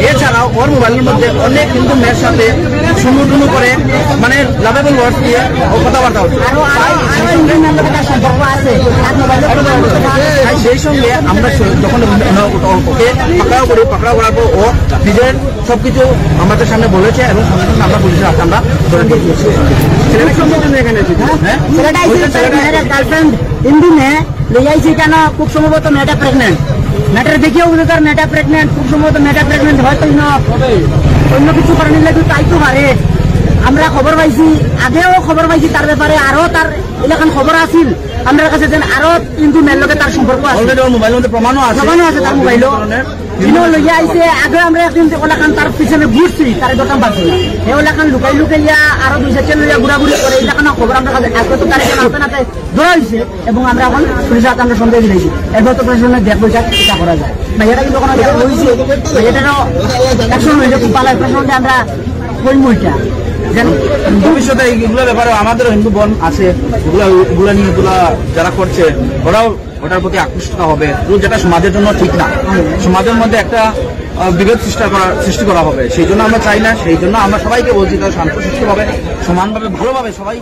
এছাড়াও ওর মোবাইলের মধ্যে অনেক হিন্দু মেয়ের সাথে সমুদ্র করে মানে লাভেবল ওয়ার্ড দিয়ে ও কথাবার্তা হচ্ছে। সেই সঙ্গে আমরা যখন ওকে পাকড়াও করার পর ও নিজের সবকিছু আমাদের সামনে বলেছে এবং আমরা পুলিশের হাতে আমরা ধরে দিয়েছি। গার্লফ্রেন্ড হিন্দু মেয়ে লেগাইছে কেন খুব সম্ভবত মেয়েটা প্রেগনেন্ট, মেয়েটার দেখেও বুঝতে মেয়েটা প্রেগনেন্ট, খুব সম্ভবত মেয়েটা প্রেগনেন্ট হয়তো অন্য কিছু কারণে লাগবে তাইতো পারে। আমরা খবর পাইছি, আগেও খবর পাইছি তার ব্যাপারে, আরো তার এলাকান খবর আছিল আমার কাছে যেন আরো কিন্তু মেয়ের লোকের তার সম্পর্ক আছে, মোবাইলের মধ্যে প্রমাণও আছে তার মোবাইলও লইয়া আইসে। আগে আমরা একদিন ওলাখান তার পিছনে ঘুরছি, তার দোকান পাচ্ছি না, এই ওলাখান লুকাই লুকাইয়া আরো 2-4 লইয়া ঘুরাঘুরি করে এলাকান খবর আমরা কাছে এত তো তারিখে নাতে নাতে ধরা হয়েছে এবং আমরা এখন পুলিশের হাতে আমরা সন্দেহ দিয়েছি। এরপর তো প্রশাসনের দেখ বৈশাখ চিন্তা করা যায়। ভাইয়াটা কিন্তু ওখানে হয়েছে, ভাইয়াটারও অ্যাকশন হয়েছে খুব ভালো, প্রশাসনকে আমরা বইটা ভবিষ্যতে এগুলো ব্যাপারে আমাদের হিন্দু বোন আছে, এগুলা নিয়ে এগুলা যারা করছে ওরাও ওটার প্রতি আকৃষ্ট হবে, যেটা সমাজের জন্য ঠিক না। সমাজের মধ্যে একটা বিভেদ সৃষ্টি করা হবে, সেই জন্য আমরা চাই না। সেই জন্য আমরা সবাইকে বলছি তারা শান্ত সুষ্ঠুভাবে সমানভাবে ভালোভাবে সবাই